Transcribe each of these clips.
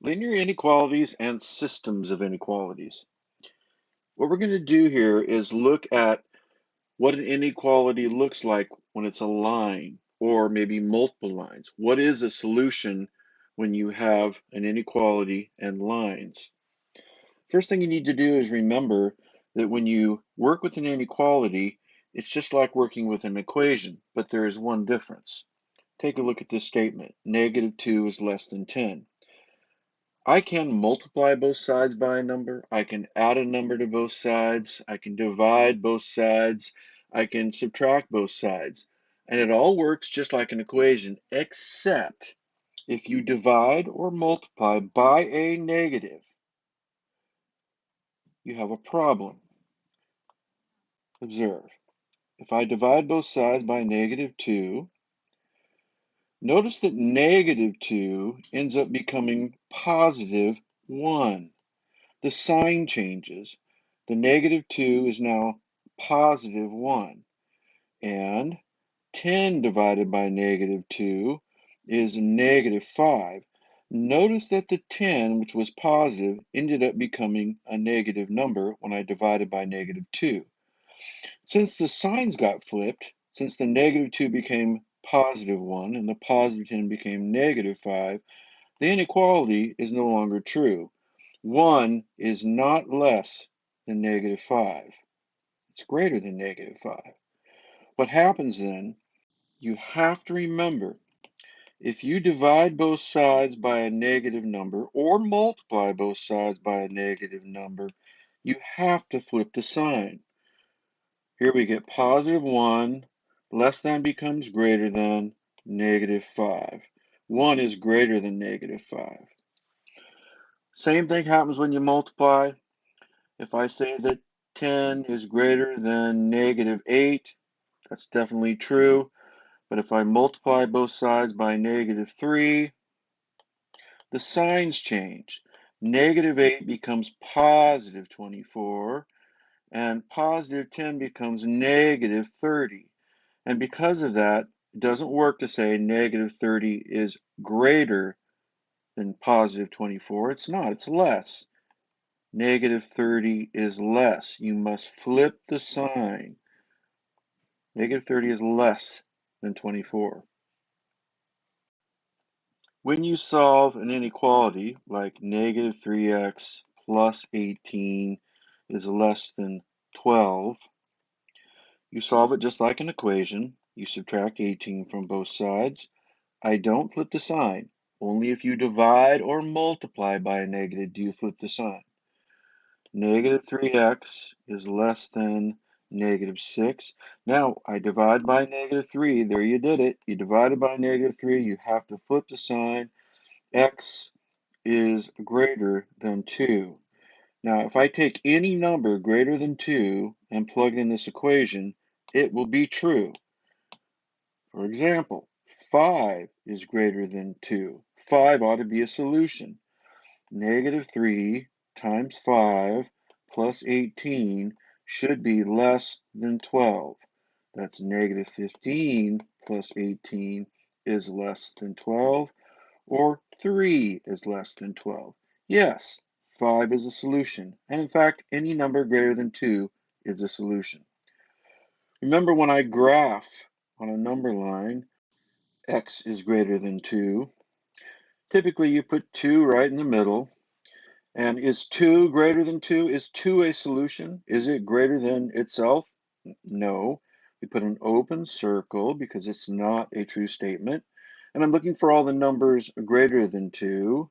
Linear inequalities and systems of inequalities. What we're going to do here is look at what an inequality looks like when it's a line or maybe multiple lines. What is a solution when you have an inequality and lines? First thing you need to do is remember that when you work with an inequality, it's just like working with an equation, but there is one difference. Take a look at this statement. -2 is less than 10. I can multiply both sides by a number. I can add a number to both sides. I can divide both sides. I can subtract both sides. And it all works just like an equation, except if you divide or multiply by a negative, you have a problem. Observe. If I divide both sides by -2, notice that -2 ends up becoming +1. The sign changes. The -2 is now +1, and 10 divided by -2 is -5. Notice that the 10, which was positive, ended up becoming a negative number when I divided by -2. Since the signs got flipped, since the -2 became +1 and the +10 became -5, the inequality is no longer true. 1 is not less than -5. It's greater than -5. What happens then, you have to remember, if you divide both sides by a negative number or multiply both sides by a negative number, you have to flip the sign. Here we get +1, less than becomes greater than -5. 1 is greater than -5. Same thing happens when you multiply. If I say that 10 is greater than -8, that's definitely true. But if I multiply both sides by -3, the signs change. -8 becomes +24, and +10 becomes -30. And because of that, it doesn't work to say -30 is greater than +24. It's not, it's less. -30 is less. You must flip the sign. -30 is less than 24. When you solve an inequality like -3x plus 18 is less than 12, you solve it just like an equation. You subtract 18 from both sides. I don't flip the sign. Only if you divide or multiply by a negative do you flip the sign. -3x is less than -6. Now, I divide by -3. There you did it. You divided by -3. You have to flip the sign. X is greater than 2. Now, if I take any number greater than 2 and plug it in this equation, it will be true. For example, 5 is greater than 2. 5 ought to be a solution. -3 times 5 plus 18 should be less than 12. That's -15 plus 18 is less than 12, or 3 is less than 12. Yes, 5 is a solution, and in fact, any number greater than 2 is a solution. Remember, when I graph on a number line, x is greater than 2, typically you put 2 right in the middle. And is 2 greater than 2? Is 2 a solution? Is it greater than itself? No. We put an open circle because it's not a true statement. And I'm looking for all the numbers greater than 2.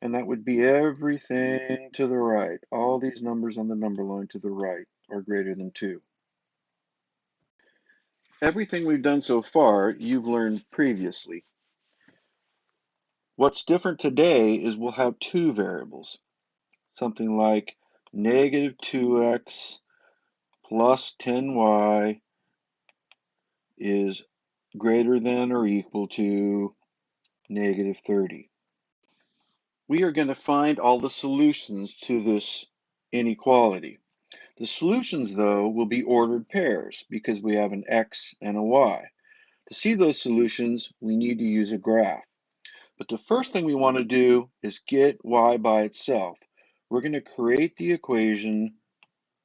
And that would be everything to the right. All these numbers on the number line to the right are greater than 2. Everything we've done so far, you've learned previously. What's different today is we'll have two variables. Something like -2x plus 10y is greater than or equal to -30. We are going to find all the solutions to this inequality. The solutions, though, will be ordered pairs because we have an x and a y. To see those solutions, we need to use a graph. But the first thing we want to do is get y by itself. We're going to create the equation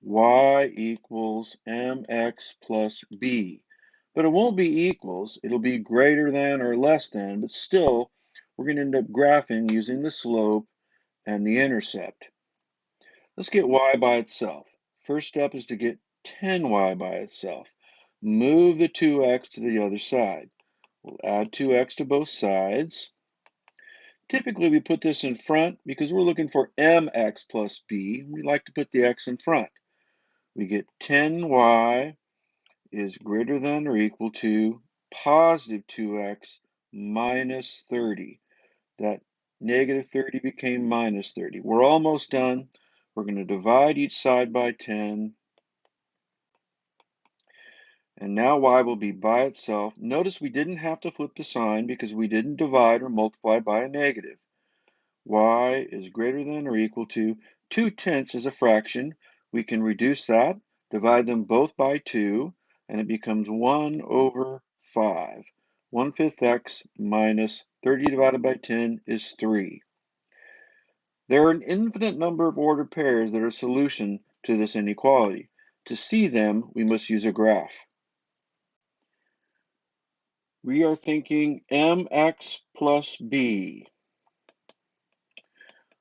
y equals mx plus b. But it won't be equals, it'll be greater than or less than, but still, we're going to end up graphing using the slope and the intercept. Let's get y by itself. First step is to get 10y by itself. Move the 2x to the other side. We'll add 2x to both sides. Typically, we put this in front because we're looking for mx plus b. We like to put the x in front. We get 10y is greater than or equal to positive 2x minus 30. That negative 30 became minus 30. We're almost done. We're going to divide each side by 10. And now y will be by itself. Notice we didn't have to flip the sign because we didn't divide or multiply by a negative. Y is greater than or equal to 2/10 is a fraction. We can reduce that, divide them both by 2, and it becomes 1 over 5. 1/5 x minus 30 divided by 10 is 3. There are an infinite number of ordered pairs that are a solution to this inequality. To see them, we must use a graph. We are thinking mx plus b.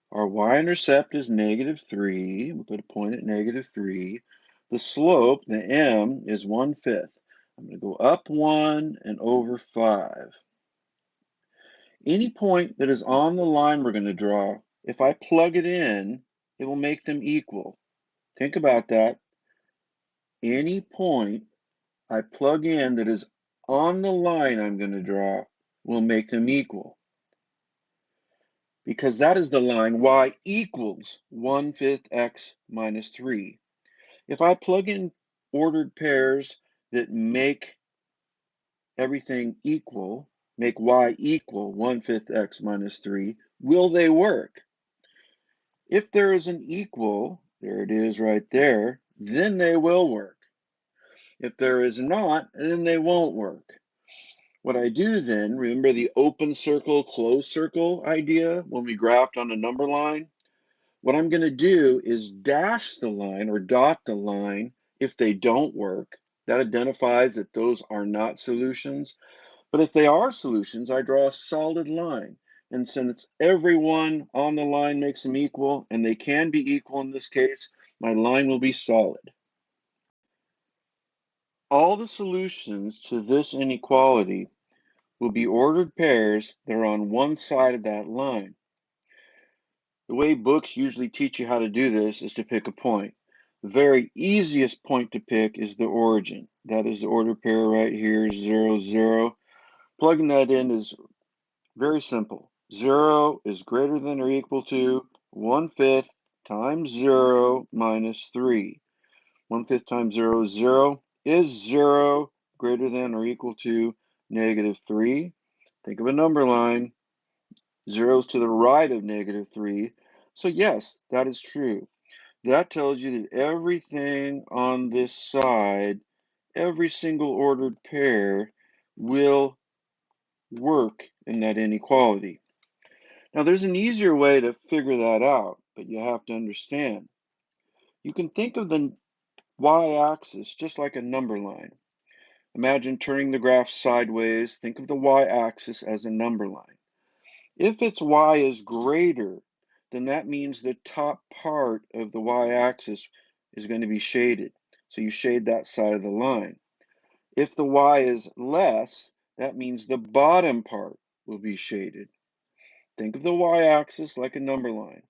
Our y-intercept is -3. We'll put a point at -3. The slope, the m, is 1/5. I'm going to go up 1 and over 5. Any point that is on the line we're going to draw, if I plug it in, it will make them equal. Think about that. Any point I plug in that is on the line I'm going to draw will make them equal. Because that is the line y equals 1/5 x minus 3. If I plug in ordered pairs that make everything equal, make y equal 1/5 x minus 3, will they work? If there is an equal, there it is right there, then they will work. If there is not, then they won't work. What I do then, remember the open circle, closed circle idea when we graphed on a number line? What I'm going to do is dash the line or dot the line if they don't work. That identifies that those are not solutions. But if they are solutions, I draw a solid line. And since everyone on the line makes them equal, and they can be equal in this case, my line will be solid. All the solutions to this inequality will be ordered pairs that are on one side of that line. The way books usually teach you how to do this is to pick a point. The very easiest point to pick is the origin. That is the ordered pair right here, 0, 0. Plugging that in is very simple. 0 is greater than or equal to 1/5 times 0 minus 3. 1/5 times 0 is 0. Is 0 greater than or equal to -3? Think of a number line. 0 is to the right of -3. So yes, that is true. That tells you that everything on this side, every single ordered pair, will work in that inequality. Now, there's an easier way to figure that out, but you have to understand. You can think of the y-axis just like a number line. Imagine turning the graph sideways. Think of the y-axis as a number line. If its y is greater, then that means the top part of the y-axis is going to be shaded. So you shade that side of the line. If the y is less, that means the bottom part will be shaded. Think of the y-axis like a number line.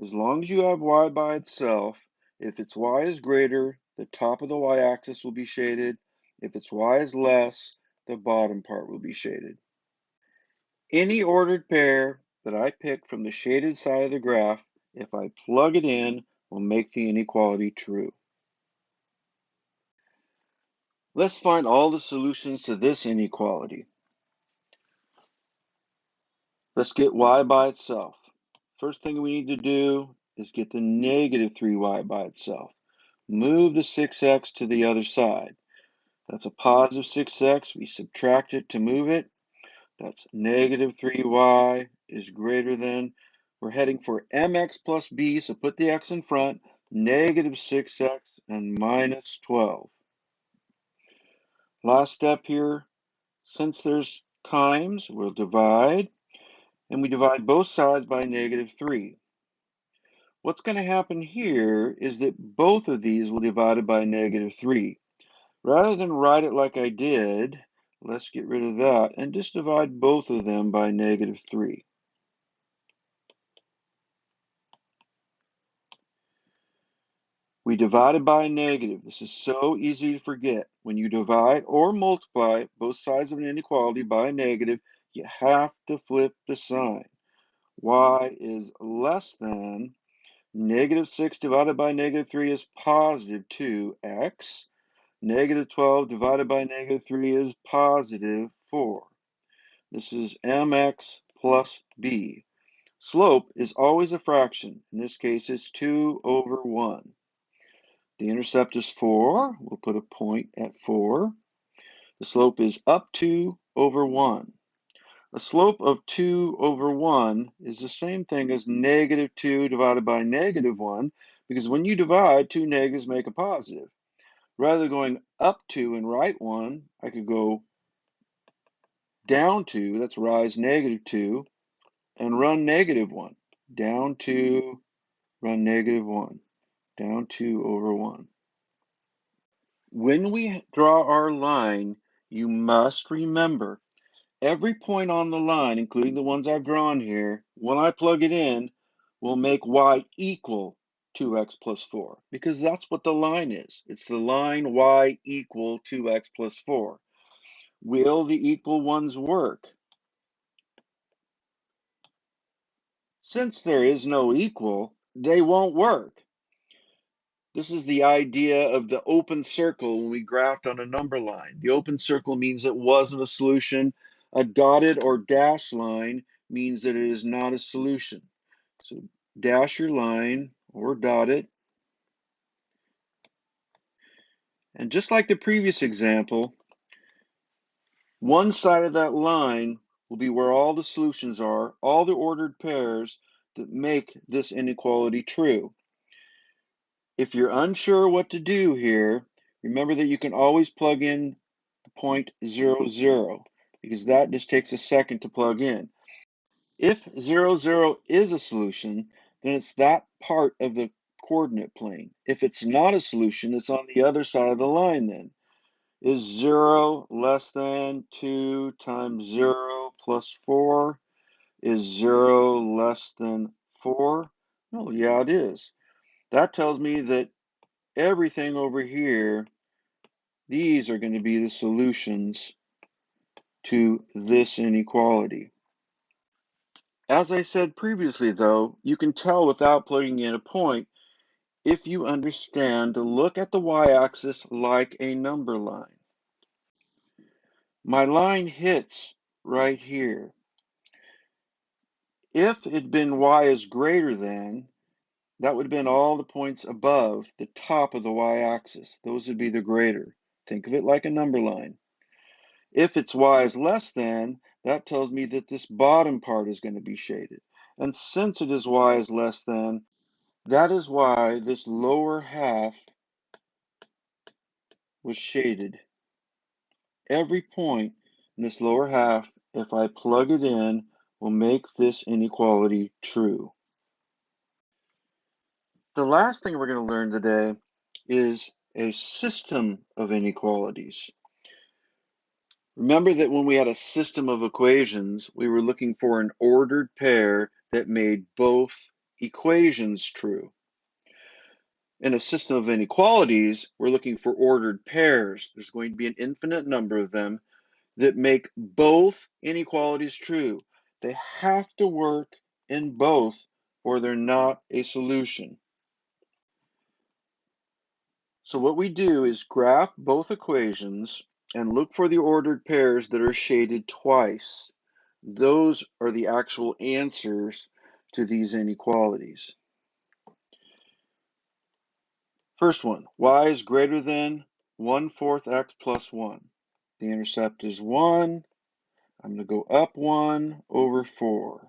As long as you have y by itself, if its y is greater, the top of the y-axis will be shaded. If its y is less, the bottom part will be shaded. Any ordered pair that I pick from the shaded side of the graph, if I plug it in, will make the inequality true. Let's find all the solutions to this inequality. Let's get y by itself. First thing we need to do is get the -3y by itself. Move the 6x to the other side. That's a positive 6x. We subtract it to move it. That's negative 3y is greater than, we're heading for mx plus b, so put the x in front, negative 6x and minus 12. Last step here, since there's times, we'll divide, and we divide both sides by negative 3. What's going to happen here is that both of these will be divided by negative 3. Rather than write it like I did, let's get rid of that and just divide both of them by negative 3. We divided by a negative. This is so easy to forget. When you divide or multiply both sides of an inequality by a negative, you have to flip the sign. Y is less than negative 6 divided by negative 3 is positive 2x. Negative 12 divided by negative 3 is positive 4. This is mx plus b. Slope is always a fraction. In this case, it's 2 over 1. The intercept is 4. We'll put a point at 4. The slope is up 2 over 1. A slope of 2 over 1 is the same thing as negative 2 divided by negative 1, because when you divide, two negatives make a positive. Rather than going up 2 and right 1, I could go down 2, that's rise negative 2, and run negative 1. Down 2, run negative 1. Down 2 over 1. When we draw our line, you must remember every point on the line, including the ones I've drawn here, when I plug it in, will make y equal 2x plus 4, because that's what the line is. It's the line y equal 2x plus 4. Will the equal ones work? Since there is no equal, they won't work. This is the idea of the open circle when we graphed on a number line. The open circle means it wasn't a solution. A dotted or dashed line means that it is not a solution. So dash your line or dot it. And just like the previous example, one side of that line will be where all the solutions are, all the ordered pairs that make this inequality true. If you're unsure what to do here, remember that you can always plug in 0.00, because that just takes a second to plug in. If 0, is a solution, then it's that part of the coordinate plane. If it's not a solution, it's on the other side of the line then. Is 0 less than 2 times 0 plus 4? Is 0 less than 4? Oh, yeah, it is. That tells me that everything over here, these are going to be the solutions to this inequality. As I said previously, though, you can tell without plugging in a point if you understand to look at the y-axis like a number line. My line hits right here. If it had been y is greater than, that would have been all the points above the top of the y-axis. Those would be the greater. Think of it like a number line. If it's y is less than, that tells me that this bottom part is going to be shaded. And since it is y is less than, that is why this lower half was shaded. Every point in this lower half, if I plug it in, will make this inequality true. The last thing we're going to learn today is a system of inequalities. Remember that when we had a system of equations, we were looking for an ordered pair that made both equations true. In a system of inequalities, we're looking for ordered pairs. There's going to be an infinite number of them that make both inequalities true. They have to work in both or they're not a solution. So what we do is graph both equations and look for the ordered pairs that are shaded twice. Those are the actual answers to these inequalities. First one, y is greater than 1/4 x plus 1. The intercept is 1. I'm going to go up 1 over 4.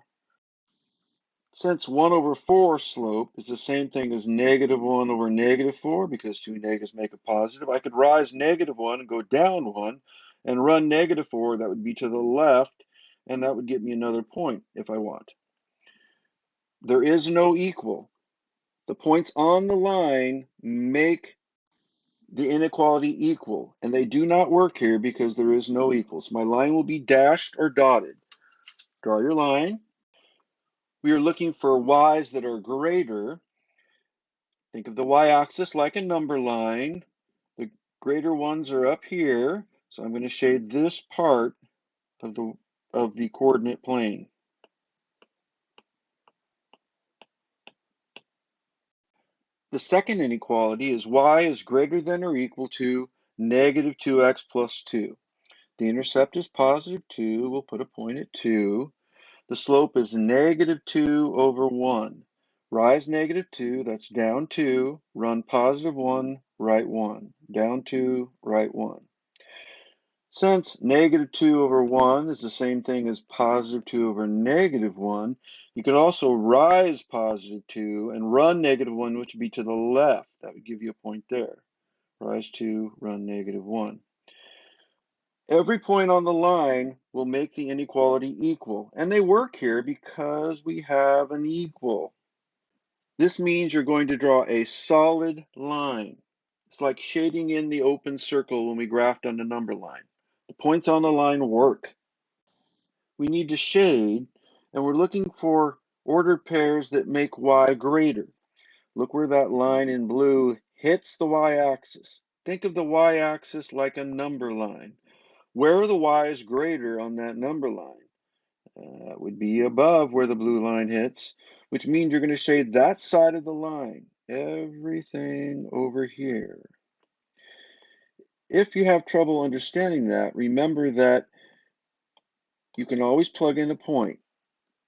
Since 1 over 4 slope is the same thing as negative 1 over negative 4, because two negatives make a positive, I could rise negative 1 and go down 1 and run negative 4. That would be to the left, and that would get me another point if I want. There is no equal. The points on the line make the inequality equal, and they do not work here because there is no equal. So my line will be dashed or dotted. Draw your line. We are looking for y's that are greater. Think of the y-axis like a number line. The greater ones are up here, so I'm going to shade this part of the coordinate plane. The second inequality is y is greater than or equal to negative 2x plus 2. The intercept is positive 2. We'll put a point at 2. The slope is negative 2 over 1. Rise negative 2, that's down 2. Run positive 1, right 1. Down 2, right 1. Since negative 2 over 1 is the same thing as positive 2 over negative 1, you could also rise positive 2 and run negative 1, which would be to the left. That would give you a point there. Rise 2, run negative 1. Every point on the line will make the inequality equal, and they work here because we have an equal. This means you're going to draw a solid line. It's like shading in the open circle when we graphed on the number line. The points on the line work. We need to shade, and we're looking for ordered pairs that make y greater. Look where that line in blue hits the y-axis. Think of the y-axis like a number line. Where are the y's greater on that number line? That would be above where the blue line hits, which means you're going to shade that side of the line, everything over here. If you have trouble understanding that, remember that you can always plug in a point.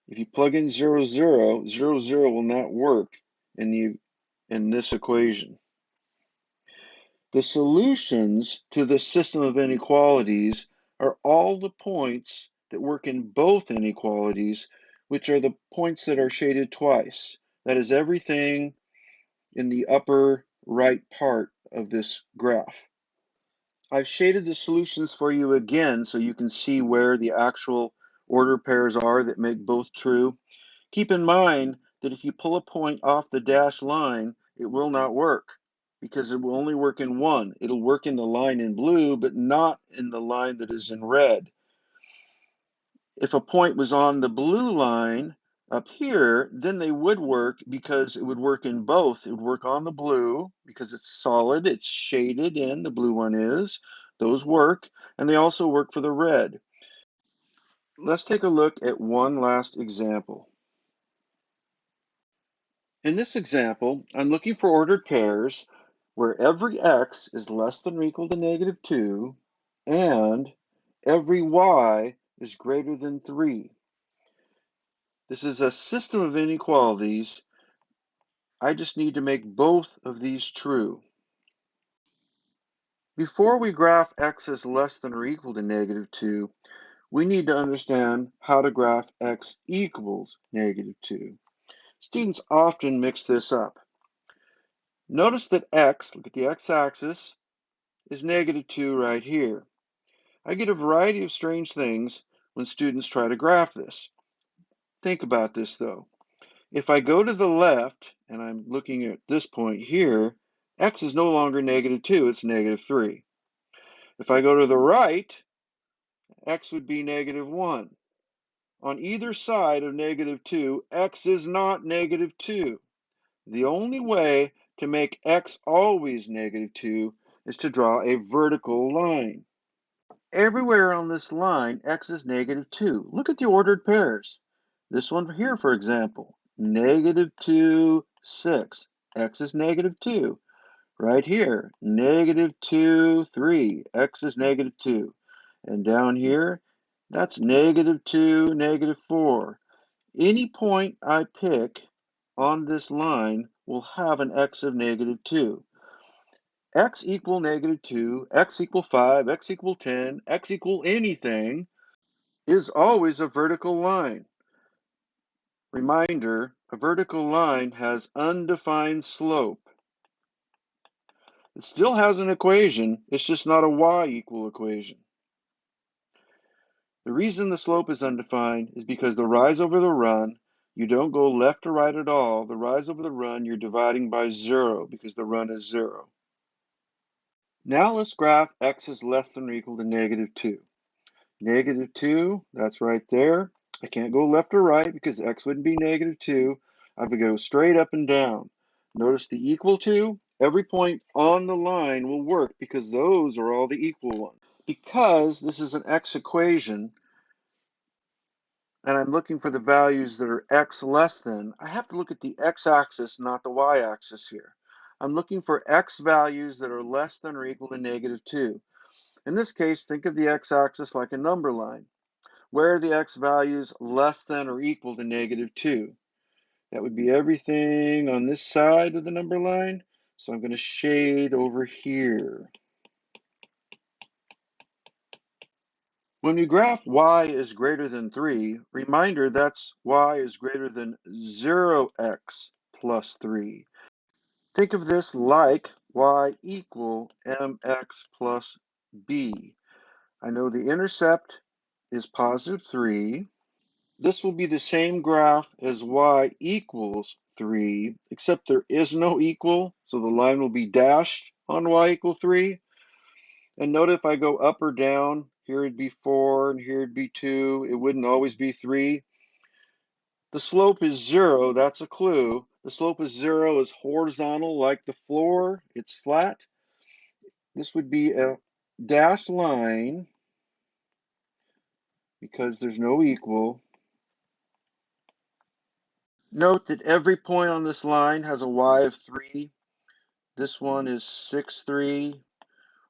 If you plug in 0, 0, 0, 0 will not work in this equation. The solutions to the system of inequalities are all the points that work in both inequalities, which are the points that are shaded twice. That is everything in the upper right part of this graph. I've shaded the solutions for you again so you can see where the actual order pairs are that make both true. Keep in mind that if you pull a point off the dashed line, it will not work because it will only work in one. It'll work in the line in blue, but not in the line that is in red. If a point was on the blue line up here, then they would work because it would work in both. It would work on the blue because it's solid, it's shaded in, the blue one is. Those work, and they also work for the red. Let's take a look at one last example. In this example, I'm looking for ordered pairs where every x is less than or equal to negative 2 and every y is greater than 3. This is a system of inequalities. I just need to make both of these true. Before we graph x as less than or equal to negative 2, we need to understand how to graph x equals negative 2. Students often mix this up. Notice that x, look at the x-axis, is negative 2 right here. I get a variety of strange things when students try to graph this. Think about this though. If I go to the left, and I'm looking at this point here, x is no longer negative 2, it's negative 3. If I go to the right, x would be negative 1. On either side of negative 2, x is not negative 2. The only way to make x always negative 2 is to draw a vertical line. Everywhere on this line, x is negative 2. Look at the ordered pairs. This one here, for example, negative 2, 6. X is negative 2. Right here, negative 2, 3. X is negative 2. And down here, that's negative 2, negative 4. Any point I pick on this line will have an x of negative 2. X equal negative 2, x equal 5, x equal 10, x equal anything is always a vertical line. Reminder, a vertical line has undefined slope. It still has an equation, it's just not a y-equal equation. The reason the slope is undefined is because the rise over the run, you don't go left or right at all. The rise over the run, you're dividing by 0 because the run is 0. Now let's graph x is less than or equal to -2. -2, that's right there. I can't go left or right because x wouldn't be -2. I have to go straight up and down. Notice the equal to, every point on the line will work because those are all the equal ones. Because this is an x equation, and I'm looking for the values that are x less than, I have to look at the x-axis, not the y-axis here. I'm looking for x values that are less than or equal to -2. In this case, think of the x-axis like a number line. Where are the x values less than or equal to -2? That would be everything on this side of the number line. So I'm going to shade over here. When we graph y is greater than 3, reminder that's y is greater than 0x plus 3. Think of this like y equal mx plus b. I know the intercept is +3. This will be the same graph as y equals 3, except there is no equal, so the line will be dashed on y equal 3. And note if I go up or down, here it'd be 4 and here it'd be 2. It wouldn't always be 3. The slope is 0. That's a clue. The slope is 0 is horizontal like the floor. It's flat. This would be a dashed line because there's no equal. Note that every point on this line has a y of 3. This one is 6, 3.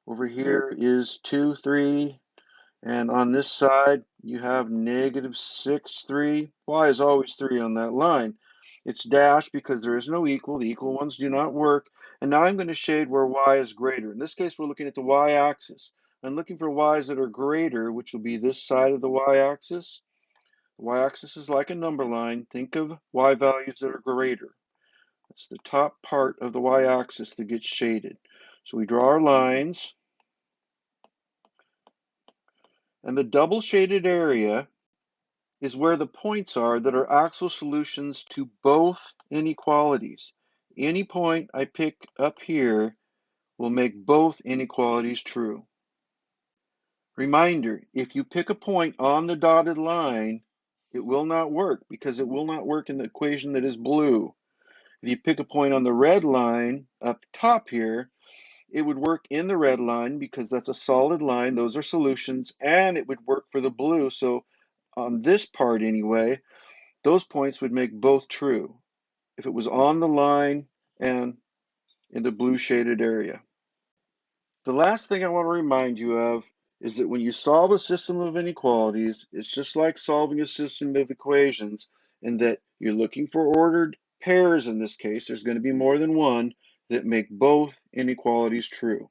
Over here is 2, 3. And on this side, you have -6, 3. Y is always 3 on that line. It's dashed because there is no equal. The equal ones do not work. And now I'm going to shade where y is greater. In this case, we're looking at the y-axis. I'm looking for y's that are greater, which will be this side of the y-axis. The y-axis is like a number line. Think of y values that are greater. That's the top part of the y-axis that gets shaded. So we draw our lines. And the double shaded area is where the points are that are actual solutions to both inequalities. Any point I pick up here will make both inequalities true. Reminder, if you pick a point on the dotted line, it will not work because it will not work in the equation that is blue. If you pick a point on the red line up top here, it would work in the red line because that's a solid line. Those are solutions, and it would work for the blue. So on this part anyway, those points would make both true if it was on the line and in the blue shaded area. The last thing I want to remind you of is that when you solve a system of inequalities, it's just like solving a system of equations in that you're looking for ordered pairs. In this case, there's going to be more than one that make both inequalities true.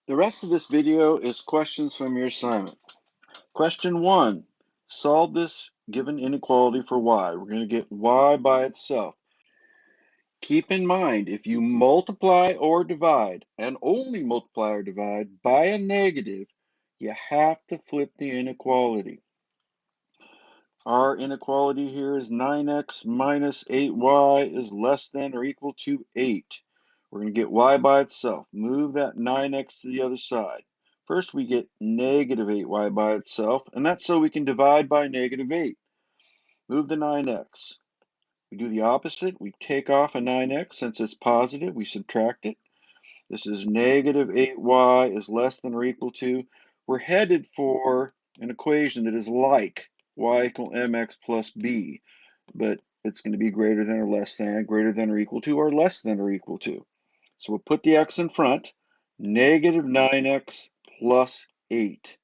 The rest of this video is questions from your assignment. Question 1, solve this given inequality for y. We're going to get y by itself. Keep in mind, if you multiply or divide, and only multiply or divide, by a negative, you have to flip the inequality. Our inequality here is 9x minus 8y is less than or equal to 8. We're going to get y by itself. Move that 9x to the other side. First, we get -8y by itself, and that's so we can divide by -8. Move the 9x. We do the opposite. We take off a 9x. Since it's positive, we subtract it. This is -8y is less than or equal to. We're headed for an equation that is like y equal mx plus b, but it's going to be greater than or less than, greater than or equal to, or less than or equal to. So we'll put the x in front, -9x plus 8.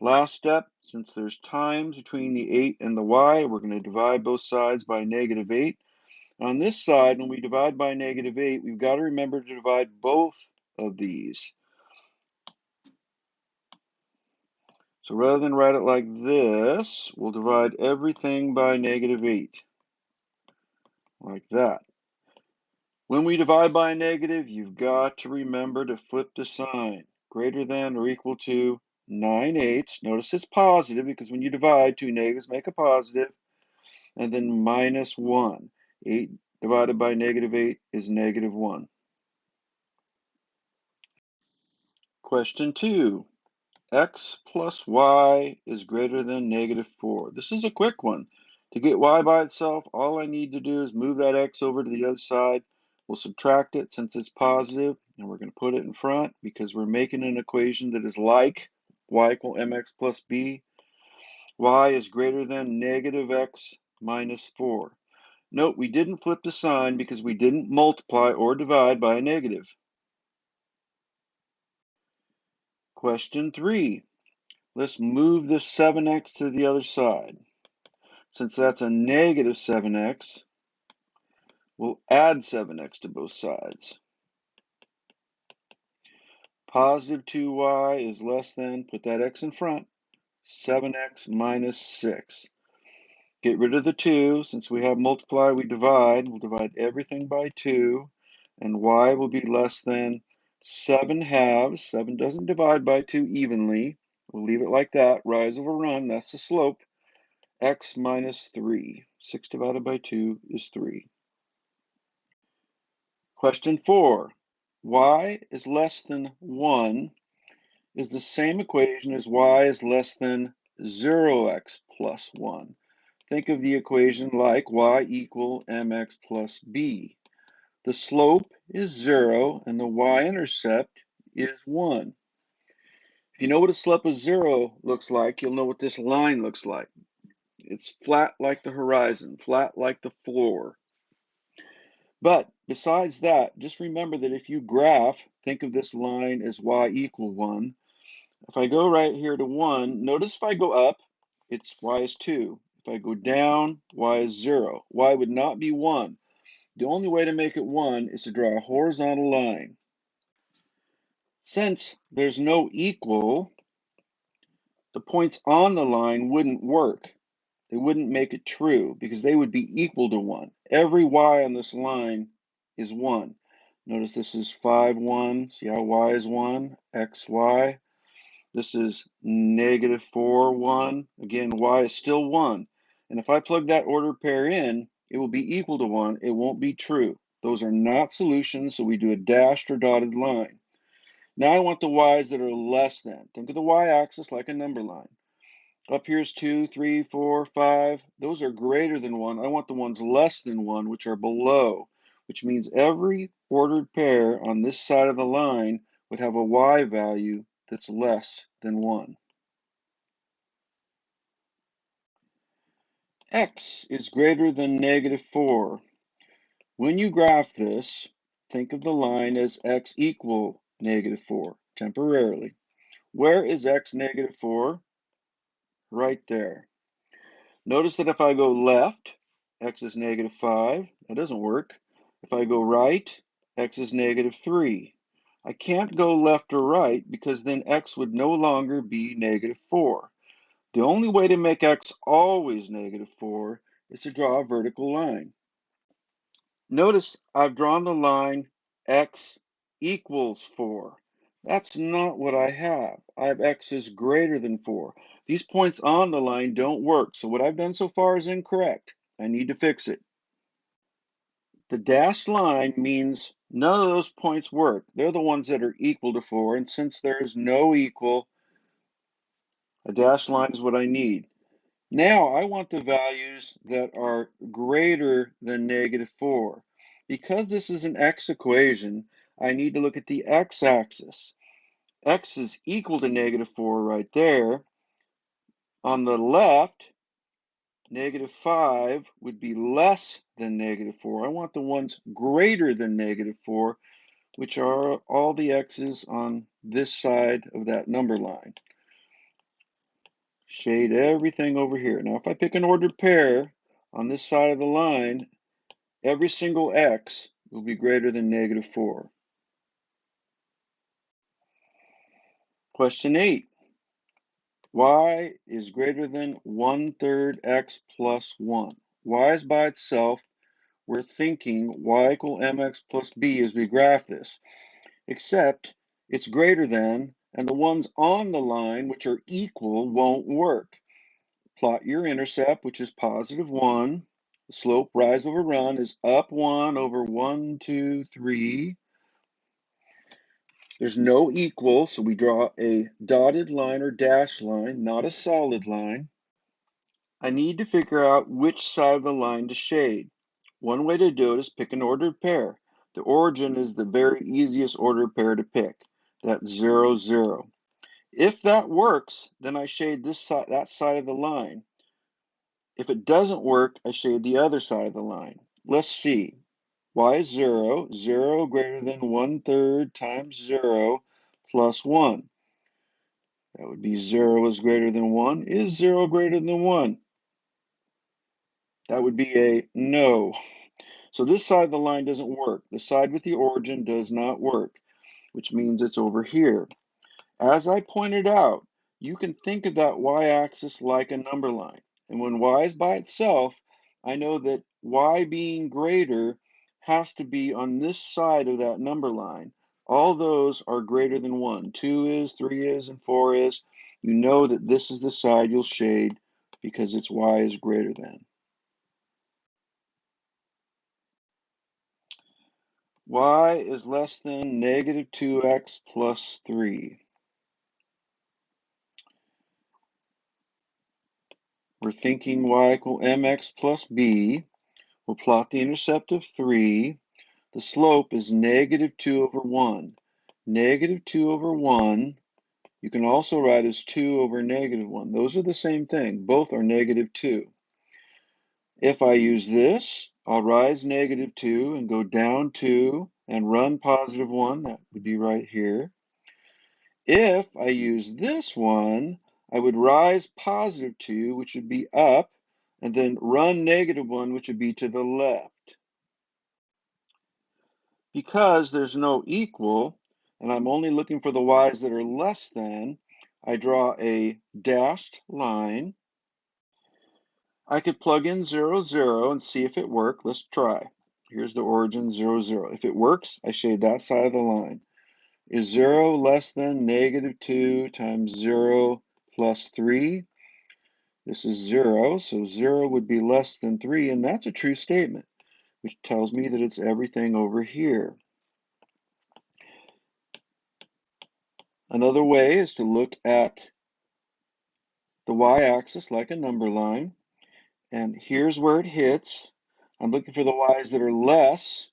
Last step, since there's times between the 8 and the y, we're going to divide both sides by -8. On this side, when we divide by -8, we've got to remember to divide both of these. So rather than write it like this, we'll divide everything by -8, like that. When we divide by a negative, you've got to remember to flip the sign. Greater than or equal to 9/8. Notice it's positive because when you divide, two negatives make a positive. And then -1. 8 divided by -8 is -1. Question 2. X plus y is greater than -4. This is a quick one. To get y by itself, all I need to do is move that x over to the other side. We'll subtract it since it's positive, and we're going to put it in front because we're making an equation that is like y equal mx plus b. Y is greater than -x minus 4. Note we didn't flip the sign because we didn't multiply or divide by a negative. Question 3. Let's move this 7x to the other side. Since that's a -7x, we'll add 7x to both sides. Positive 2y is less than, put that x in front, 7x minus 6. Get rid of the 2. Since we have multiply, we divide. We'll divide everything by 2, and y will be less than 7/2. 7 doesn't divide by 2 evenly. We'll leave it like that. Rise over run, that's the slope. X minus 3. 6 divided by 2 is 3. Question 4. Y is less than 1 is the same equation as y is less than 0x plus 1. Think of the equation like y equal mx plus b. The slope is 0 and the y-intercept is 1. If you know what a slope of 0 looks like, you'll know what this line looks like. It's flat like the horizon, flat like the floor. But besides that, just remember that if you graph, think of this line as y equal 1. If I go right here to 1, notice if I go up, it's y is 2. If I go down, y is 0. Y would not be 1. The only way to make it 1 is to draw a horizontal line. Since there's no equal, the points on the line wouldn't work. They wouldn't make it true because they would be equal to 1. Every y on this line is 1. Notice this is 5, 1. See how y is 1? X, y. This is -4, 1. Again, y is still 1. And if I plug that ordered pair in, it will be equal to 1. It won't be true. Those are not solutions, so we do a dashed or dotted line. Now I want the y's that are less than. Think of the y-axis like a number line. Up here is 2, 3, 4, 5. Those are greater than 1. I want the ones less than 1, which are below, which means every ordered pair on this side of the line would have a y value that's less than 1. X is greater than -4. When you graph this, think of the line as x equal -4, temporarily. Where is x -4? Right there. Notice that if I go left, x is -5. That doesn't work. If I go right, x is -3. I can't go left or right because then x would no longer be -4. The only way to make x always -4 is to draw a vertical line. Notice I've drawn the line x equals 4. That's not what I have. I have x is greater than 4. These points on the line don't work, so what I've done so far is incorrect. I need to fix it. The dashed line means none of those points work. They're the ones that are equal to 4, and since there is no equal, a dashed line is what I need. Now I want the values that are greater than -4. Because this is an x equation, I need to look at the x-axis. X is equal to -4 right there. On the left, -5 would be less than -4. I want the ones greater than -4, which are all the x's on this side of that number line. Shade everything over here. Now, if I pick an ordered pair on this side of the line, every single x will be greater than -4. Question 8. y is greater than 1/3 x plus 1. Y is by itself. We're thinking y equal mx plus b as we graph this, except it's greater than, and the ones on the line, which are equal, won't work. Plot your intercept, which is positive 1. The slope, rise over run, is up 1 over 1, 2, 3. There's no equal, so we draw a dotted line or dashed line, not a solid line. I need to figure out which side of the line to shade. One way to do it is pick an ordered pair. The origin is the very easiest ordered pair to pick. That's 0, 0. If that works, then I shade this side, that side of the line. If it doesn't work, I shade the other side of the line. Let's see. Y is 0. 0 greater than 1/3 times 0 plus 1. That would be 0 is greater than 1. Is 0 greater than 1? That would be a no. So this side of the line doesn't work. The side with the origin does not work, which means it's over here. As I pointed out, you can think of that y-axis like a number line. And when y is by itself, I know that y being greater has to be on this side of that number line. All those are greater than 1. 2 is, 3 is, and 4 is. You know that this is the side you'll shade because its y is greater than. Y is less than negative 2x plus 3. We're thinking y equal mx plus b. We'll plot the intercept of 3. The slope is negative 2 over 1. Negative 2 over 1, you can also write as 2 over negative 1. Those are the same thing. Both are negative 2. If I use this, I'll rise negative 2 and go down 2 and run positive 1. That would be right here. If I use this one, I would rise positive 2, which would be up, and then run negative 1, which would be to the left. Because there's no equal, and I'm only looking for the y's that are less than, I draw a dashed line. I could plug in 0, 0 and see if it worked. Let's try. Here's the origin, 0, 0. If it works, I shade that side of the line. Is 0 less than negative 2 times 0 plus 3? This is 0, so 0 would be less than 3, and that's a true statement, which tells me that it's everything over here. Another way is to look at the y-axis like a number line, and here's where it hits. I'm looking for the y's that are less,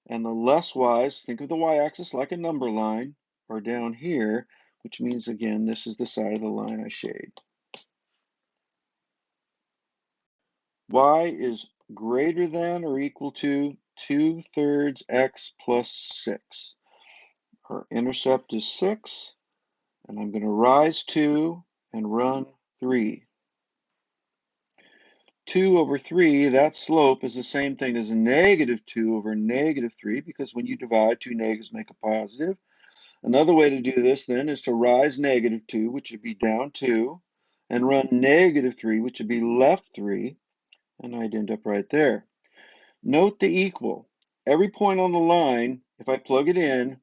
and the less y's, think of the y-axis like a number line, are down here, which means, again, this is the side of the line I shade. Y is greater than or equal to 2/3 x plus 6. Our intercept is 6, and I'm going to rise 2 and run 3. 2 over 3, that slope is the same thing as negative 2 over negative 3, because when you divide, two negatives make a positive. Another way to do this then is to rise negative 2, which would be down 2, and run negative 3, which would be left 3, and I'd end up right there. Note the equal. Every point on the line, if I plug it in,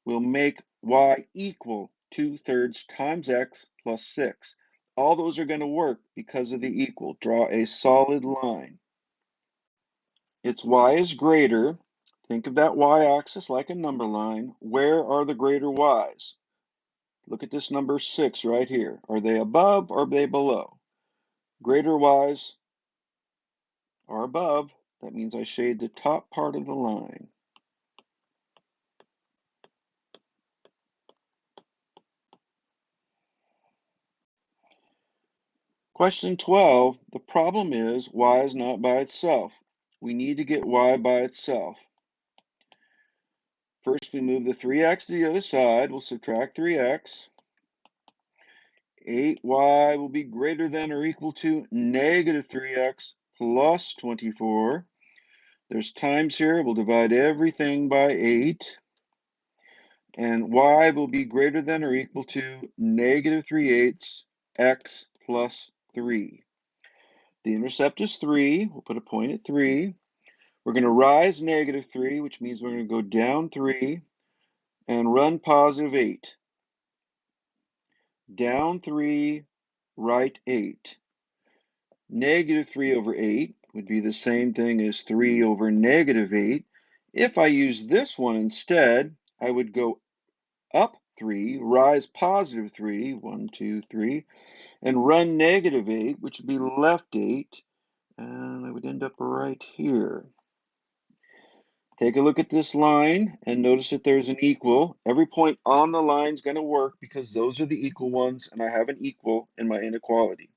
will make y equal 2/3 times x plus 6. All those are going to work because of the equal. Draw a solid line. Its y is greater. Think of that y-axis like a number line. Where are the greater y's? Look at this number 6 right here. Are they above or are they below? Greater y's are above. That means I shade the top part of the line. Question 12, the problem is y is not by itself. We need to get y by itself. First, we move the 3x to the other side. We'll subtract 3x. 8y will be greater than or equal to negative 3x plus 24. There's times here. We'll divide everything by 8. And y will be greater than or equal to negative 3/8 x plus 3. The intercept is 3. We'll put a point at 3. We're going to rise negative 3, which means we're going to go down 3 and run positive 8. Down 3, right 8. Negative 3 over 8 would be the same thing as 3 over negative 8. If I use this one instead, I would go up 3, rise positive 3, 1, 2, 3, and run negative 8, which would be left 8, and I would end up right here. Take a look at this line and notice that there's an equal. Every point on the line is going to work because those are the equal ones, and I have an equal in my inequality.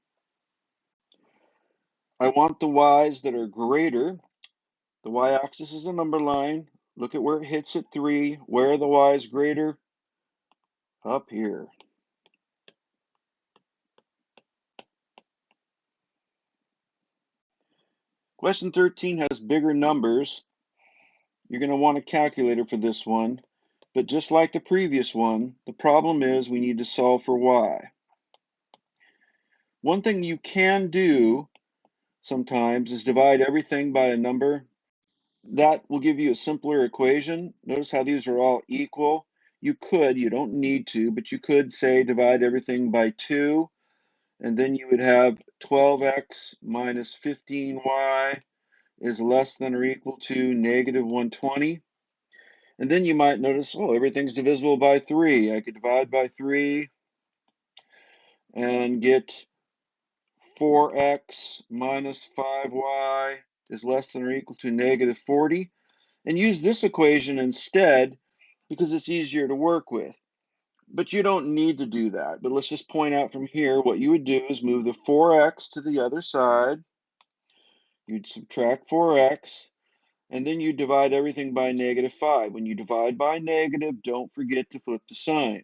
I want the y's that are greater. The y-axis is a number line. Look at where it hits at 3. Where are the y's greater? Up here. Question 13 has bigger numbers. You're going to want a calculator for this one. But just like the previous one, the problem is we need to solve for y. One thing you can do sometimes is divide everything by a number. That will give you a simpler equation. Notice how these are all equal. You don't need to, but you could say divide everything by 2, and then you would have 12x minus 15y is less than or equal to negative 120. And then you might notice, oh, everything's divisible by 3. I could divide by 3 and get 4x minus 5y is less than or equal to negative 40, and use this equation instead because it's easier to work with. But you don't need to do that. But let's just point out from here, what you would do is move the 4x to the other side. You'd subtract 4x, and then you divide everything by negative 5. When you divide by negative, don't forget to flip the sign.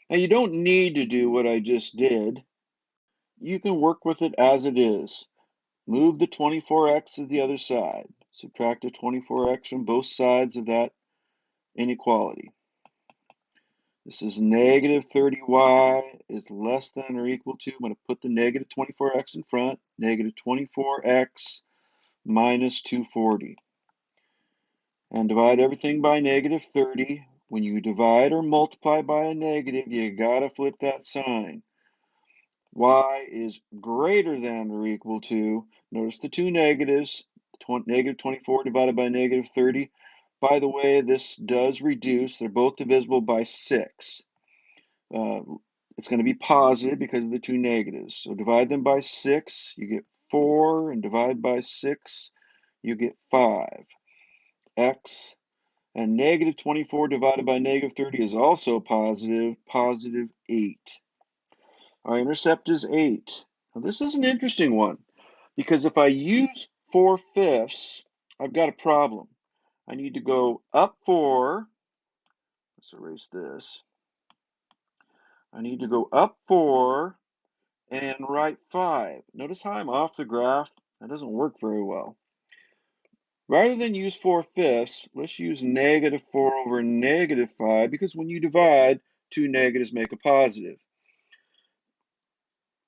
Now, you don't need to do what I just did. You can work with it as it is. Move the 24x to the other side. Subtract a 24x from both sides of that inequality. This is negative 30y is less than or equal to, I'm going to put the negative 24x in front, negative 24x minus 240. And divide everything by negative 30. When you divide or multiply by a negative, you got to flip that sign. Y is greater than or equal to, notice the two negatives, negative 24 divided by negative 30. By the way, this does reduce. They're both divisible by 6. It's going to be positive because of the two negatives. So divide them by 6, you get 4, and divide by 6, you get 5. X, and negative 24 divided by negative 30 is also positive, positive 8. Our intercept is 8. Now this is an interesting one because if I use 4/5, I've got a problem. I need to go up 4. Let's erase this. I need to go up 4 and right 5. Notice how I'm off the graph? That doesn't work very well. Rather than use 4/5, let's use negative 4 over negative 5 because when you divide, two negatives make a positive.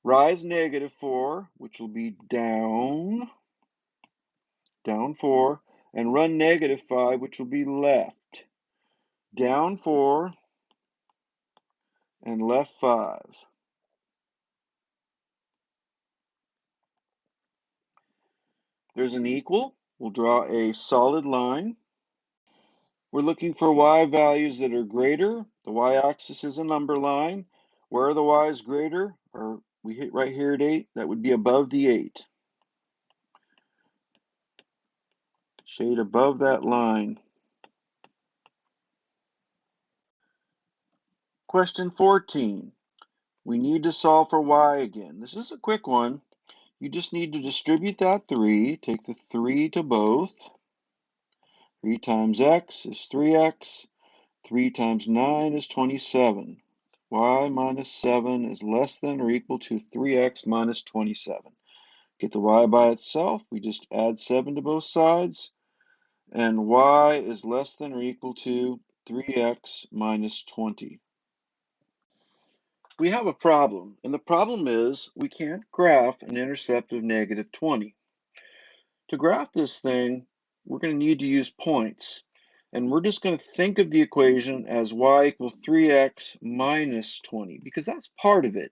Rise negative 4, which will be down 4, and run negative 5, which will be left. Down 4 and left 5. There's an equal. We'll draw a solid line. We're looking for y values that are greater. The y-axis is a number line. Where are the y's greater? Or we hit right here at 8. That would be above the 8. Shade above that line. Question 14. We need to solve for y again. This is a quick one. You just need to distribute that 3. Take the 3 to both. 3 times x is 3x. 3 times 9 is 27. Y minus 7 is less than or equal to 3x minus 27. Get the y by itself. We just add 7 to both sides. And y is less than or equal to 3x minus 20. we have a problem, and the problem is we can't graph an intercept of negative 20. To graph this thing, we're going to need to use points, and we're just going to think of the equation as y equals 3x minus 20, because that's part of it.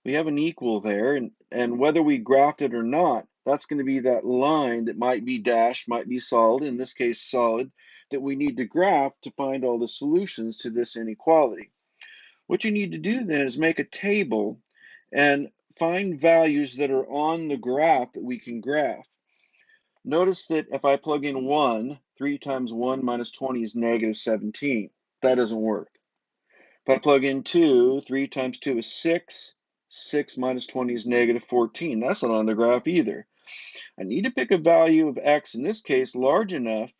We have an equal there, and whether we graphed it or not, that's going to be that line that might be dashed, might be solid, in this case solid, that we need to graph to find all the solutions to this inequality. What you need to do then is make a table and find values that are on the graph that we can graph. Notice that if I plug in 1, 3 times 1 minus 20 is negative 17. That doesn't work. If I plug in 2, 3 times 2 is 6. 6 minus 20 is negative 14. That's not on the graph either. I need to pick a value of x, in this case, large enough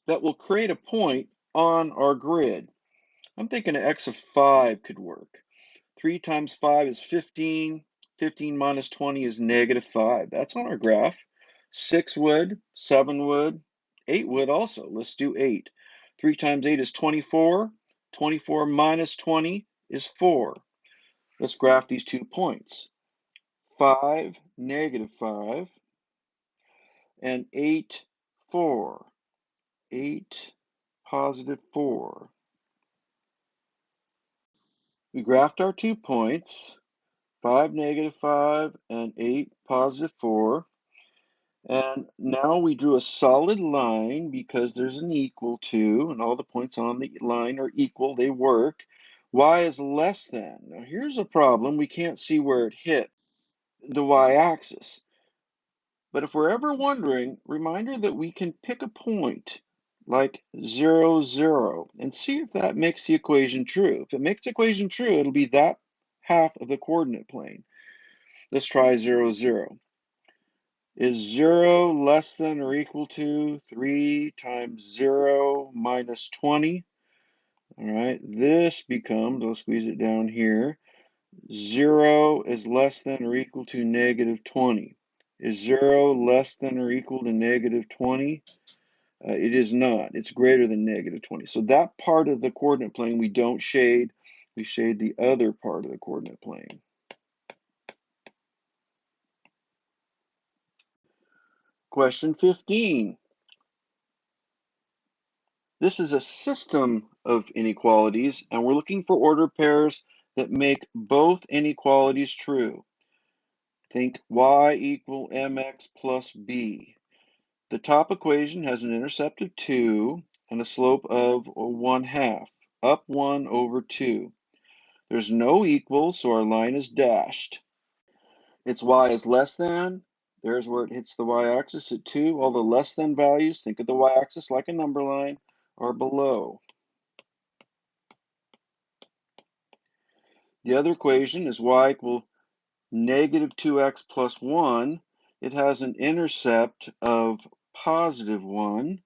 that will create a point on our grid. I'm thinking an x of 5 could work. 3 times 5 is 15. 15 minus 20 is negative 5. That's on our graph. 6 would, 7 would, 8 would also. Let's do 8. 3 times 8 is 24. 24 minus 20 is 4. Let's graph these 2 points. 5, negative 5, and 8, 4. 8, positive 4. We graphed our 2 points. 5, negative 5, and 8, positive 4. And now we drew a solid line because there's an equal to, and all the points on the line are equal, they work. Y is less than. Now here's a problem, we can't see where it hit the y-axis. But if we're ever wondering, reminder that we can pick a point like 0, 0, and see if that makes the equation true. If it makes the equation true, it'll be that half of the coordinate plane. Let's try 0, 0. Is 0 less than or equal to 3 times 0 minus 20? All right, this becomes, I'll squeeze it down here, 0 is less than or equal to negative 20. Is 0 less than or equal to negative 20? It is not. It's greater than negative 20. So that part of the coordinate plane we don't shade. We shade the other part of the coordinate plane. Question 15. This is a system of inequalities, and we're looking for ordered pairs that make both inequalities true. Think y equal mx plus b. The top equation has an intercept of 2 and a slope of 1/2, up 1 over 2. There's no equal, so our line is dashed. Its y is less than. There's where it hits the y-axis at 2. All the less than values, think of the y-axis like a number line, are below. The other equation is y equal negative 2x plus 1. It has an intercept of positive 1.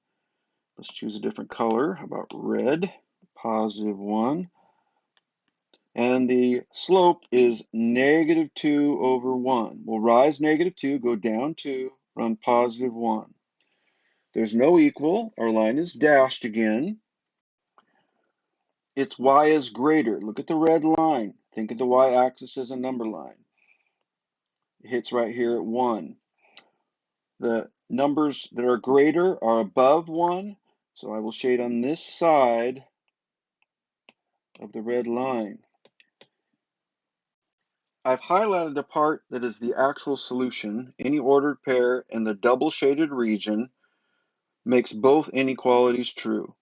Let's choose a different color. How about red? Positive 1. And the slope is negative 2 over 1. We'll rise negative 2, go down 2, run positive 1. There's no equal. Our line is dashed again. Its y is greater. Look at the red line. Think of the y-axis as a number line. It hits right here at 1. The numbers that are greater are above 1, so I will shade on this side of the red line. I've highlighted the part that is the actual solution. Any ordered pair in the double shaded region makes both inequalities true.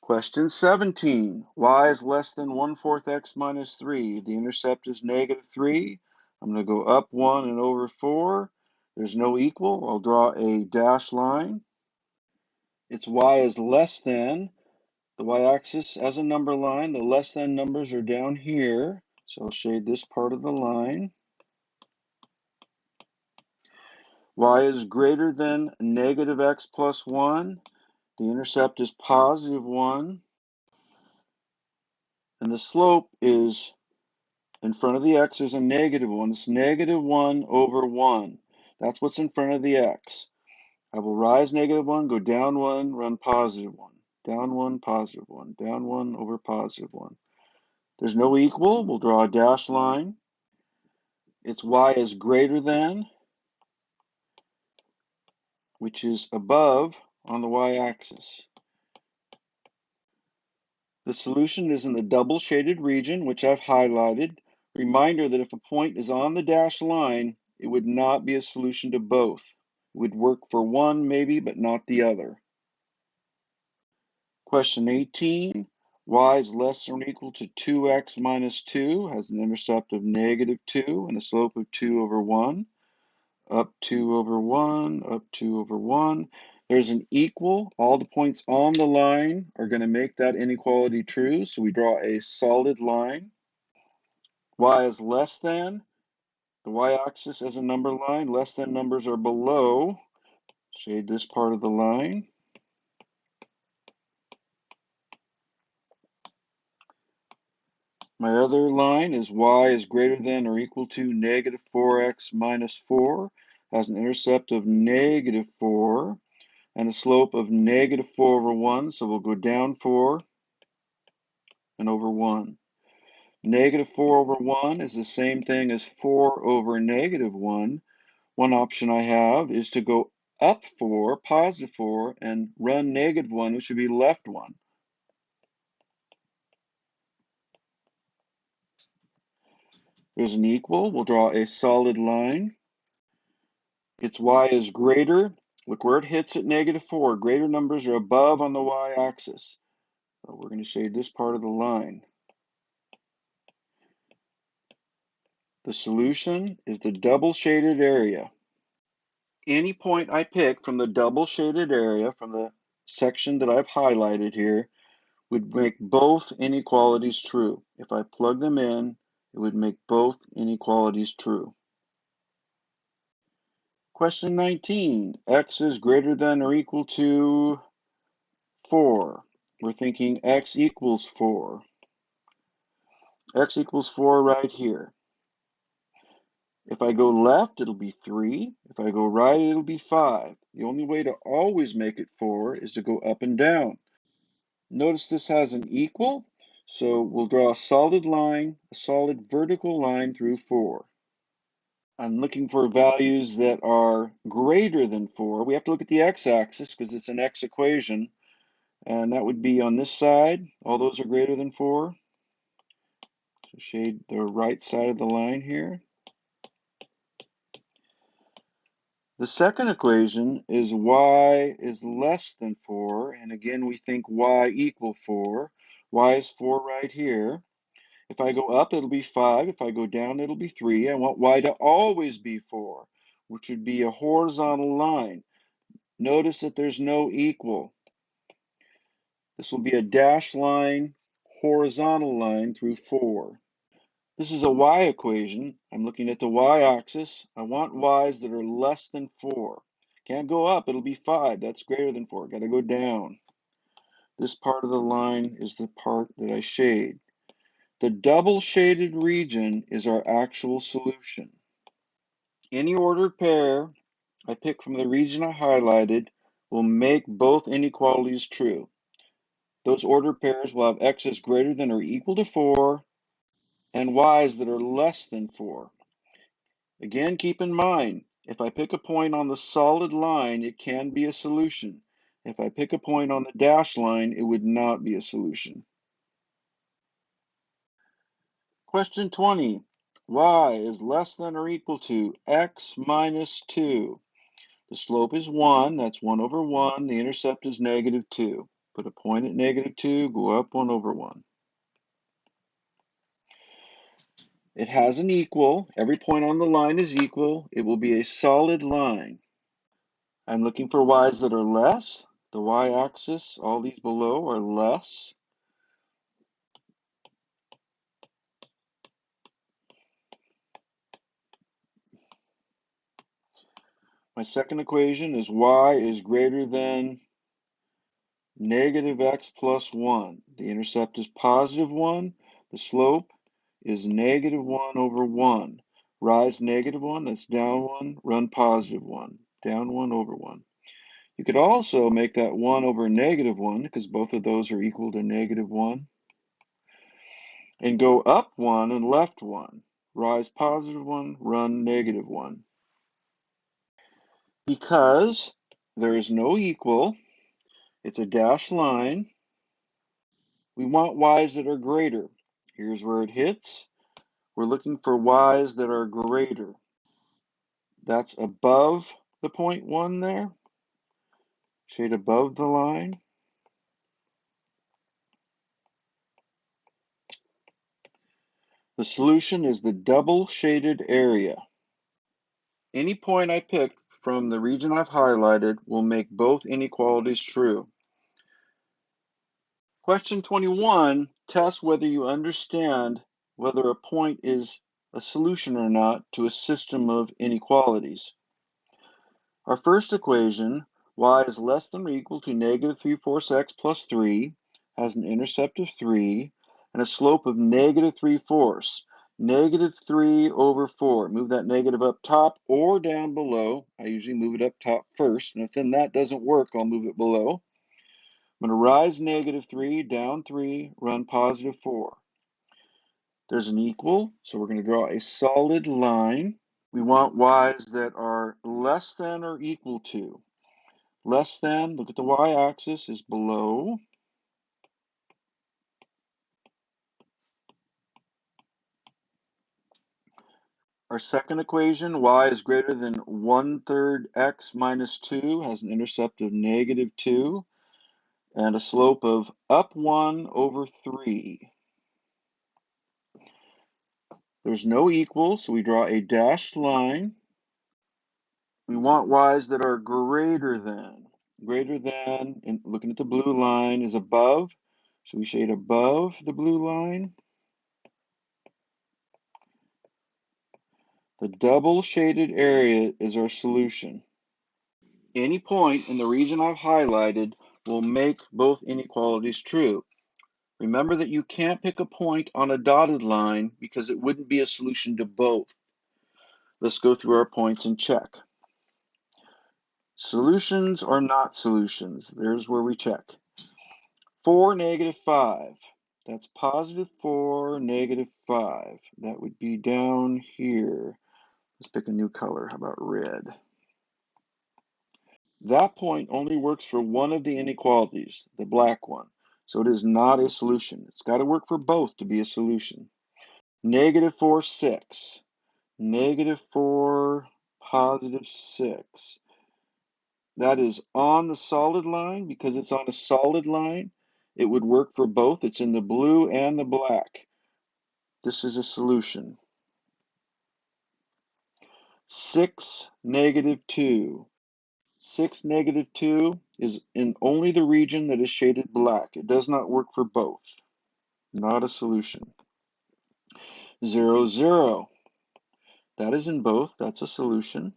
Question 17. Y is less than 1/4 x minus 3. The intercept is negative 3. I'm going to go up 1 and over 4. There's no equal. I'll draw a dashed line. Its y is less than. The y-axis as a number line. The less than numbers are down here. So I'll shade this part of the line. Y is greater than negative x plus 1. The intercept is positive 1. And the slope is, in front of the x, there's a negative 1. It's negative 1 over 1. That's what's in front of the x. I will rise negative 1, go down 1, run positive 1. down 1, positive 1, down 1 over positive 1. There's no equal. We'll draw a dashed line. It's y is greater than, which is above on the y-axis. The solution is in the double shaded region, which I've highlighted. Reminder that if a point is on the dashed line, it would not be a solution to both. It would work for one maybe, but not the other. Question 18, y is less than or equal to 2x minus 2, has an intercept of negative 2 and a slope of 2 over 1. Up 2 over 1, up 2 over 1. There's an equal. All the points on the line are going to make that inequality true, so we draw a solid line. Y is less than. The y-axis as a number line. Less than numbers are below. Shade this part of the line. My other line is y is greater than or equal to negative 4x minus 4. Has an intercept of negative 4. And a slope of negative 4 over 1, so we'll go down 4 and over 1. Negative 4 over 1 is the same thing as 4 over negative 1. One option I have is to go up 4, positive 4, and run negative 1, which would be left 1. There's an equal. We'll draw a solid line. Its y is greater. Look where it hits at negative 4. Greater numbers are above on the y-axis. So we're going to shade this part of the line. The solution is the double shaded area. Any point I pick from the double shaded area, from the section that I've highlighted here, would make both inequalities true. If I plug them in, it would make both inequalities true. Question 19, x is greater than or equal to 4. We're thinking x equals 4. X equals 4 right here. If I go left, it'll be 3. If I go right, it'll be 5. The only way to always make it 4 is to go up and down. Notice this has an equal, so we'll draw a solid line, a solid vertical line through 4. I'm looking for values that are greater than 4. We have to look at the x-axis because it's an x equation, and that would be on this side. All those are greater than 4. So shade the right side of the line here. The second equation is y is less than 4, and again we think y equal 4. Y is 4 right here. If I go up, it'll be 5. If I go down, it'll be 3. I want y to always be 4, which would be a horizontal line. Notice that there's no equal. This will be a dashed line, horizontal line through 4. This is a y equation. I'm looking at the y-axis. I want y's that are less than 4. Can't go up, it'll be 5. That's greater than 4. Got to go down. This part of the line is the part that I shade. The double shaded region is our actual solution. Any ordered pair I pick from the region I highlighted will make both inequalities true. Those ordered pairs will have x's greater than or equal to 4 and y's that are less than 4. Again, keep in mind, if I pick a point on the solid line, it can be a solution. If I pick a point on the dashed line, it would not be a solution. Question 20. Y is less than or equal to x minus 2. The slope is 1. That's 1 over 1. The intercept is negative 2. Put a point at negative 2, go up 1 over 1. It has an equal. Every point on the line is equal. It will be a solid line. I'm looking for y's that are less. The y-axis, all these below are less. My second equation is y is greater than negative x plus 1. The intercept is positive 1. The slope is negative 1 over 1. Rise negative 1, that's down 1. Run positive 1. Down 1 over 1. You could also make that 1 over negative 1, because both of those are equal to negative 1, and go up 1 and left 1. Rise positive 1, run negative 1. Because there is no equal, it's a dashed line, we want y's that are greater. Here's where it hits. We're looking for y's that are greater. That's above the point 1 there. Shade above the line. The solution is the double shaded area. Any point I pick from the region I've highlighted will make both inequalities true. Question 21 tests whether you understand whether a point is a solution or not to a system of inequalities. Our first equation, y is less than or equal to negative 3/4 x plus 3, has an intercept of 3 and a slope of negative 3/4. Negative 3 over 4. Move that negative up top or down below. I usually move it up top first, and if then that doesn't work, I'll move it below. I'm going to rise negative 3, down 3, run positive 4. There's an equal, so we're going to draw a solid line. We want y's that are less than or equal to. Less than, look at the y-axis, is below. Our second equation, y is greater than 1/3 x minus 2, has an intercept of negative 2 and a slope of up 1 over 3. There's no equal, so we draw a dashed line. We want y's that are greater than. Greater than, and looking at the blue line, is above. So we shade above the blue line. The double shaded area is our solution. Any point in the region I've highlighted will make both inequalities true. Remember that you can't pick a point on a dotted line because it wouldn't be a solution to both. Let's go through our points and check. Solutions or not solutions? There's where we check. 4, negative 5. That's positive 4, negative 5. That would be down here. Let's pick a new color. How about red? That point only works for one of the inequalities, the black one. So it is not a solution. It's got to work for both to be a solution. Negative 4, 6. Negative 4, positive 6. That is on the solid line. Because it's on a solid line, it would work for both. It's in the blue and the black. This is a solution. 6, negative 2. 6, negative 2 is in only the region that is shaded black. It does not work for both. Not a solution. 0, 0. That is in both. That's a solution.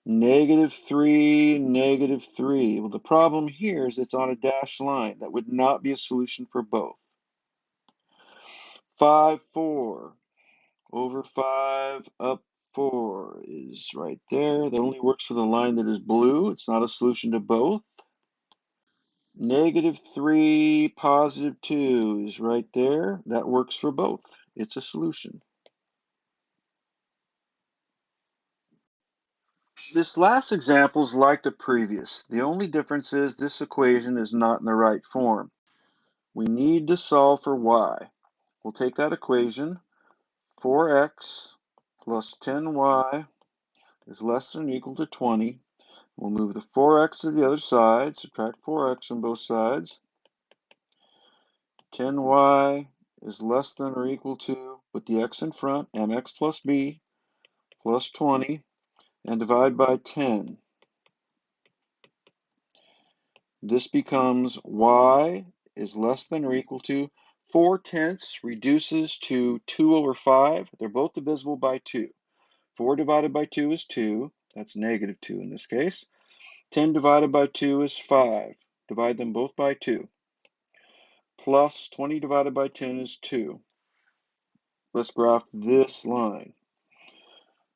Negative 3, negative 3. Well, the problem here is it's on a dashed line. That would not be a solution for both. 5, 4. Over 5, up 4 is right there. That only works for the line that is blue. It's not a solution to both. Negative 3, positive 2 is right there. That works for both. It's a solution. This last example is like the previous. The only difference is this equation is not in the right form. We need to solve for y. We'll take that equation, 4x plus 10y is less than or equal to 20. We'll move the 4x to the other side, subtract 4x on both sides. 10y is less than or equal to, put the x in front, mx plus b, plus 20, and divide by 10. This becomes y is less than or equal to 4/10 reduces to 2 over 5. They're both divisible by 2. 4 divided by 2 is 2. That's negative 2 in this case. 10 divided by 2 is 5. Divide them both by 2. Plus 20 divided by 10 is 2. Let's graph this line.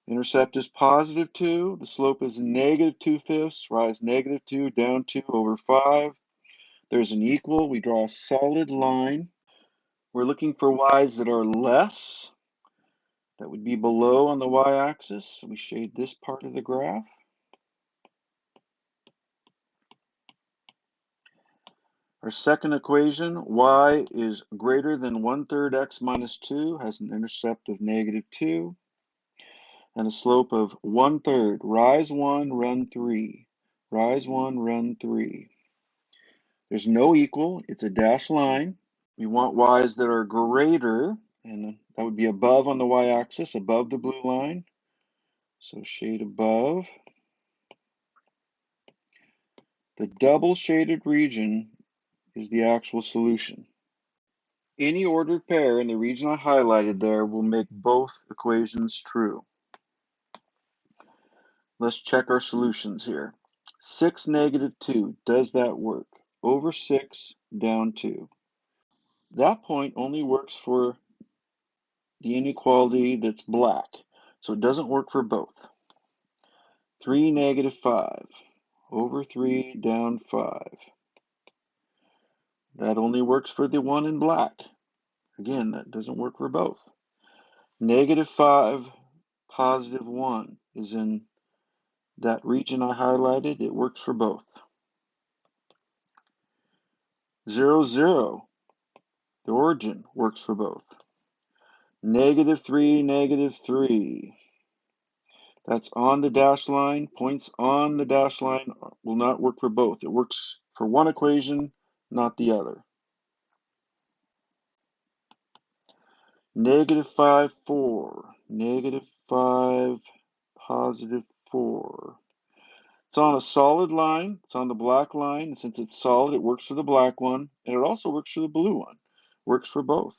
Intercept is positive 2. The slope is negative 2/5. Rise negative 2 down 2 over 5. There's an equal. We draw a solid line. We're looking for y's that are less. That would be below on the y-axis. So we shade this part of the graph. Our second equation, y is greater than 1/3 x minus 2, has an intercept of negative 2, and a slope of 1/3. Rise 1, run 3. Rise 1, run 3. There's no equal. It's a dashed line. We want y's that are greater, and that would be above on the y-axis, above the blue line. So shade above. The double shaded region is the actual solution. Any ordered pair in the region I highlighted there will make both equations true. Let's check our solutions here. 6, negative 2, does that work? Over 6, down 2. That point only works for the inequality that's black, so it doesn't work for both. 3, negative 5, over 3, down 5. That only works for the one in black. Again, that doesn't work for both. Negative 5, positive 1 is in that region I highlighted. It works for both. 0, 0, the origin works for both. Negative 3, negative 3. That's on the dashed line. Points on the dashed line will not work for both. It works for one equation, not the other. Negative 5, 4. Negative 5, positive 4. It's on a solid line. It's on the black line. And since it's solid, it works for the black one. And it also works for the blue one. Works for both.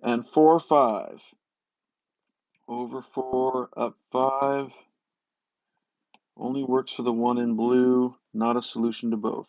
And 4, 5. Over 4, up 5. Only works for the one in blue, not a solution to both.